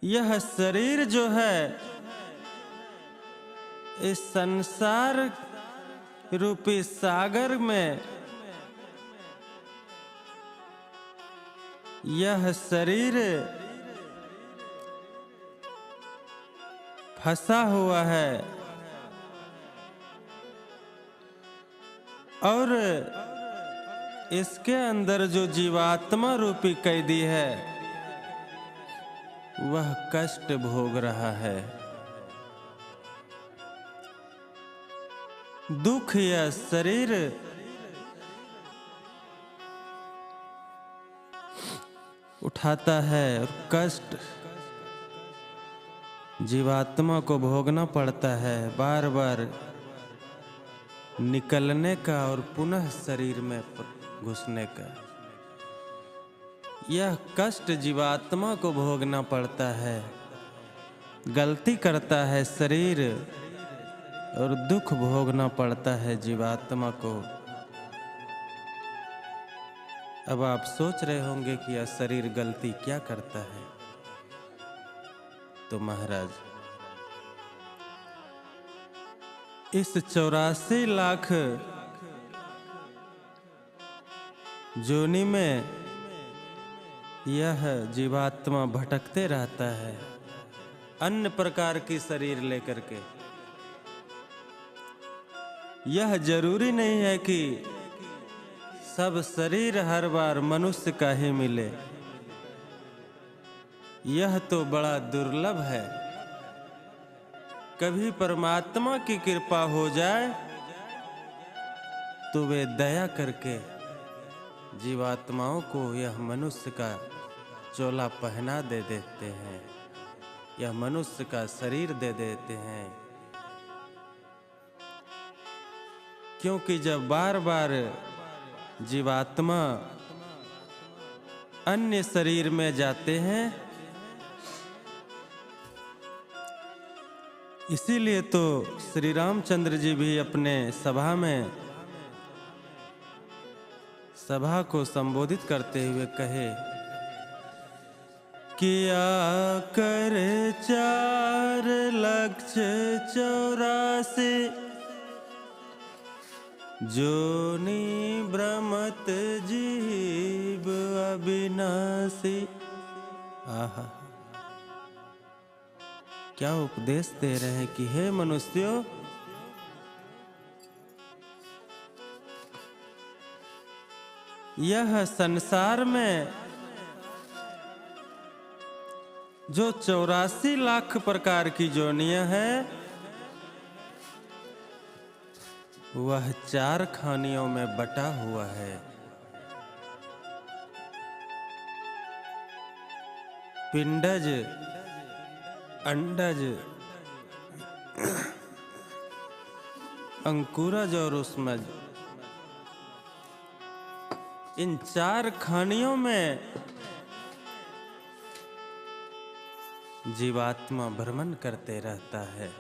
यह शरीर जो है इस संसार रूपी सागर में यह शरीर फंसा हुआ है और इसके अंदर जो जीवात्मा रूपी कैदी है वह कष्ट भोग रहा है। दुख यह शरीर उठाता है और कष्ट जीवात्मा को भोगना पड़ता है, बार बार निकलने का और पुनः शरीर में घुसने का। यह कष्ट जीवात्मा को भोगना पड़ता है। गलती करता है शरीर और दुख भोगना पड़ता है जीवात्मा को। अब आप सोच रहे होंगे कि यह शरीर गलती क्या करता है। तो महाराज, इस 84 लाख जोनी में यह जीवात्मा भटकते रहता है अन्य प्रकार की शरीर लेकर के। यह जरूरी नहीं है कि सब शरीर हर बार मनुष्य का ही मिले। यह तो बड़ा दुर्लभ है। कभी परमात्मा की कृपा हो जाए तो वे दया करके जीवात्माओं को यह मनुष्य का चोला पहना दे देते हैं, यह मनुष्य का शरीर दे देते हैं। क्योंकि जब बार बार जीवात्मा अन्य शरीर में जाते हैं, इसीलिए तो श्री रामचंद्र जी भी अपने सभा को संबोधित करते हुए कहे किया कर 4,84,000 जोनी ब्रह्मत जीव अविनाशी। आहा, क्या उपदेश दे रहे हैं कि हे मनुष्यों, यह संसार में जो 84 लाख प्रकार की जोनियां हैं वह 4 खानियों में बटा हुआ है। पिंडज, अंडज, अंकुरज और उष्मज, इन 4 खानियों में जीवात्मा भ्रमण करते रहता है।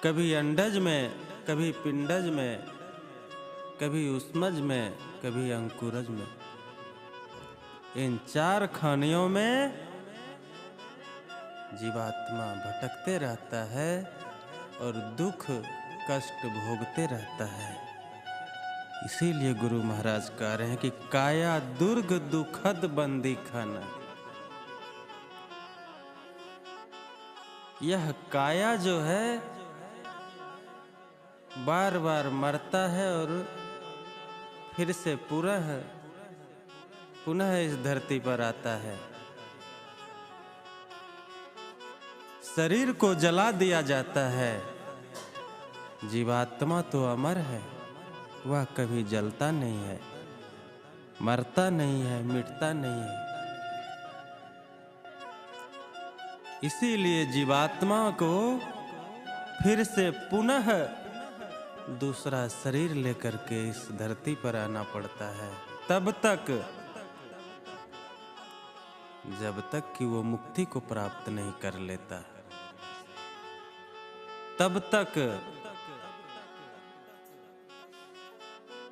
कभी अंडज में, कभी पिंडज में, कभी उष्मज में, कभी अंकुरज में। इन 4 खानियों में जीवात्मा भटकते रहता है और दुख कष्ट भोगते रहता है। इसीलिए गुरु महाराज कह रहे हैं कि काया दुर्ग दुखद बंदी खाना। यह काया जो है बार बार मरता है और फिर से पुनः इस धरती पर आता है। शरीर को जला दिया जाता है, जीवात्मा तो अमर है, वह कभी जलता नहीं है, मरता नहीं है, मिटता नहीं है। इसीलिए जीवात्मा को फिर से पुनः दूसरा शरीर लेकर के इस धरती पर आना पड़ता है, तब तक जब तक कि वो मुक्ति को प्राप्त नहीं कर लेता, तब तक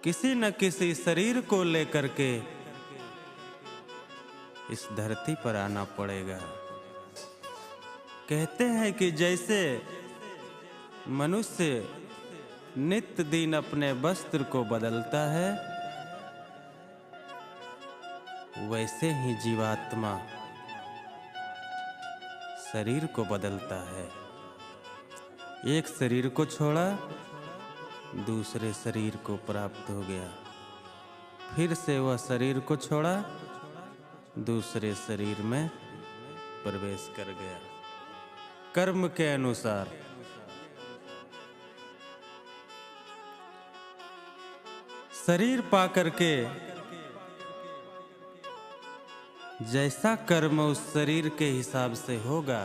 किसी न किसी शरीर को लेकर के इस धरती पर आना पड़ेगा। कहते हैं कि जैसे मनुष्य नित्य दिन अपने वस्त्र को बदलता है, वैसे ही जीवात्मा शरीर को बदलता है। एक शरीर को छोड़ा, दूसरे शरीर को प्राप्त हो गया। फिर से वह शरीर को छोड़ा, दूसरे शरीर में प्रवेश कर गया। कर्म के अनुसार शरीर पाकर के जैसा कर्म उस शरीर के हिसाब से होगा,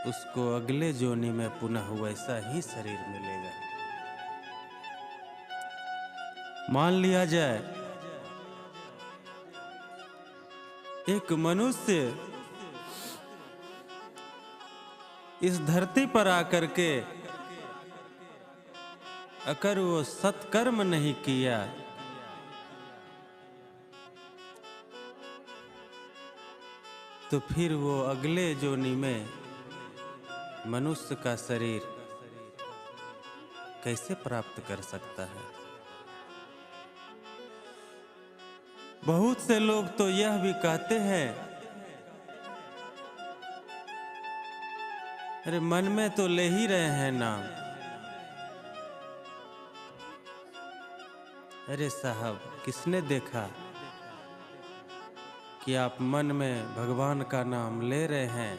उसको अगले जोनि में पुनः वैसा ही शरीर मिलेगा। मान लिया जाए एक मनुष्य इस धरती पर आकर के अगर वो सत्कर्म नहीं किया तो फिर वो अगले जोनि में मनुष्य का शरीर कैसे प्राप्त कर सकता है। बहुत से लोग तो यह भी कहते हैं, अरे मन में तो ले ही रहे हैं नाम। अरे साहब, किसने देखा कि आप मन में भगवान का नाम ले रहे हैं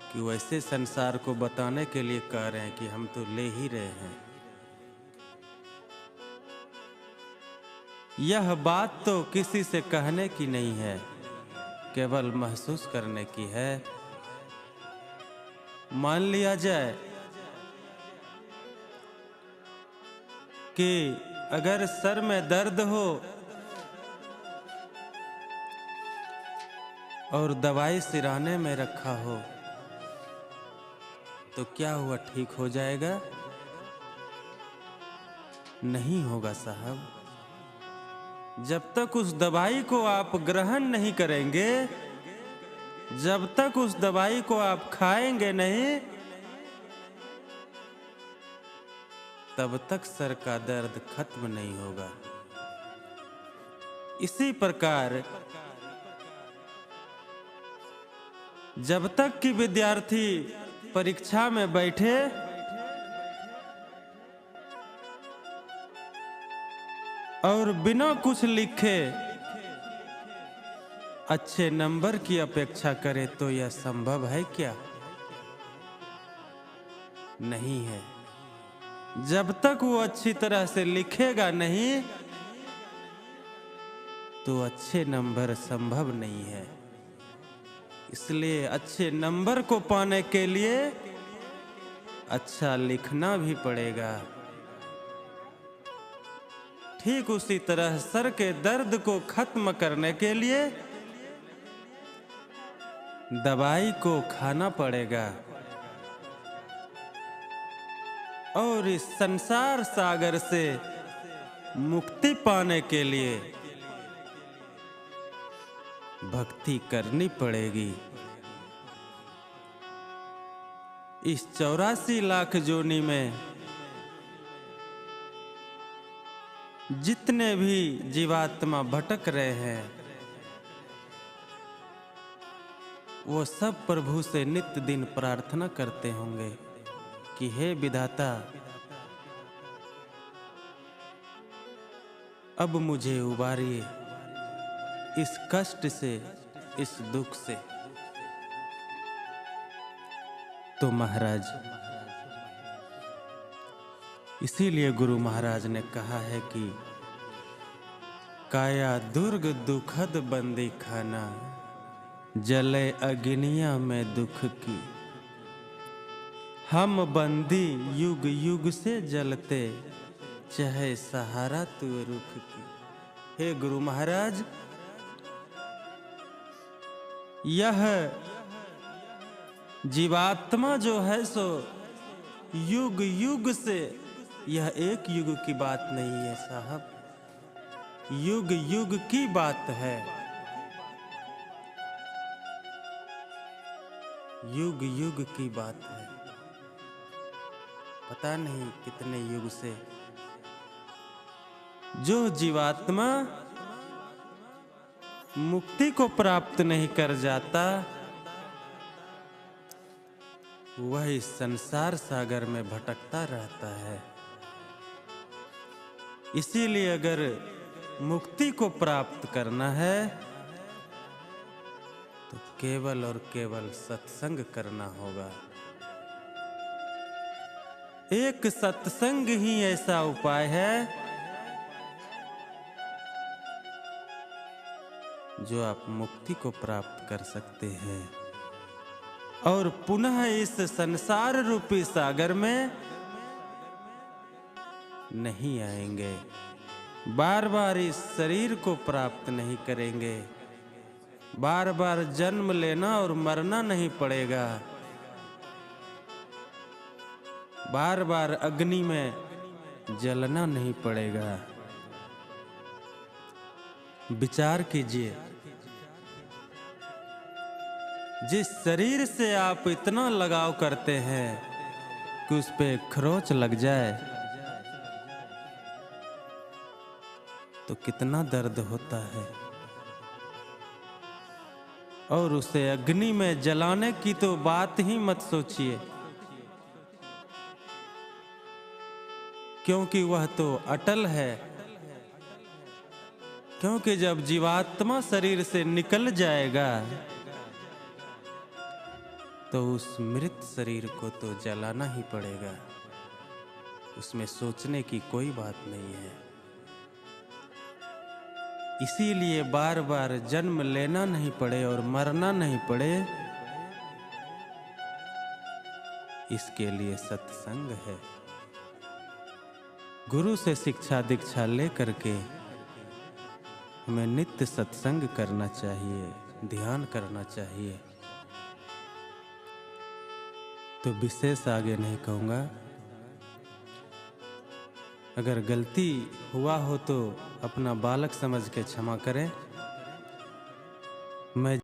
कि वैसे संसार को बताने के लिए कह रहे हैं कि हम तो ले ही रहे हैं। यह बात तो किसी से कहने की नहीं है, केवल महसूस करने की है। मान लिया जाए कि अगर सर में दर्द हो और दवाई सिरहाने में रखा हो तो क्या हुआ, ठीक हो जाएगा? नहीं होगा साहब। जब तक उस दवाई को आप ग्रहण नहीं करेंगे, जब तक उस दवाई को आप खाएंगे नहीं, तब तक सर का दर्द खत्म नहीं होगा। इसी प्रकार जब तक कि विद्यार्थी परीक्षा में बैठे और बिना कुछ लिखे अच्छे नंबर की अपेक्षा करे तो यह संभव है क्या? नहीं है। जब तक वो अच्छी तरह से लिखेगा नहीं तो अच्छे नंबर संभव नहीं है। इसलिए अच्छे नंबर को पाने के लिए अच्छा लिखना भी पड़ेगा। ठीक उसी तरह सर के दर्द को खत्म करने के लिए दवाई को खाना पड़ेगा। और इस संसार सागर से मुक्ति पाने के लिए भक्ति करनी पड़ेगी। इस 84 लाख जोनी में जितने भी जीवात्मा भटक रहे हैं, वो सब प्रभु से नित्य दिन प्रार्थना करते होंगे कि हे विधाता, अब मुझे उबारिए इस कष्ट से, इस दुख से। तो महाराज, इसीलिए गुरु महाराज ने कहा है कि काया दुर्ग दुखद बंदी खाना, जले अग्निया में दुख की। हम बंदी युग युग से जलते, चाहे सहारा तू रुख की। हे गुरु महाराज, यह जीवात्मा जो है सो युग युग से, यह एक युग की बात नहीं है साहब। युग युग की बात है, युग युग की बात है। पता नहीं कितने युग से जो जीवात्मा मुक्ति को प्राप्त नहीं कर जाता, वह इस संसार सागर में भटकता रहता है। इसीलिए अगर मुक्ति को प्राप्त करना है तो केवल और केवल सत्संग करना होगा। एक सत्संग ही ऐसा उपाय है जो आप मुक्ति को प्राप्त कर सकते हैं और पुनः इस संसार रूपी सागर में नहीं आएंगे, बार बार इस शरीर को प्राप्त नहीं करेंगे, बार बार जन्म लेना और मरना नहीं पड़ेगा, बार बार अग्नि में जलना नहीं पड़ेगा। विचार कीजिए, जिस शरीर से आप इतना लगाव करते हैं कि उस पे खरोंच लग जाए तो कितना दर्द होता है, और उसे अग्नि में जलाने की तो बात ही मत सोचिए, क्योंकि वह तो अटल है। क्योंकि जब जीवात्मा शरीर से निकल जाएगा तो उस मृत शरीर को तो जलाना ही पड़ेगा, उसमें सोचने की कोई बात नहीं है। इसीलिए बार बार जन्म लेना नहीं पड़े और मरना नहीं पड़े, इसके लिए सत्संग है। गुरु से शिक्षा दीक्षा ले करके हमें नित्य सत्संग करना चाहिए, ध्यान करना चाहिए। तो विशेष आगे नहीं कहूँगा। अगर गलती हुआ हो तो अपना बालक समझ के क्षमा करें। मैं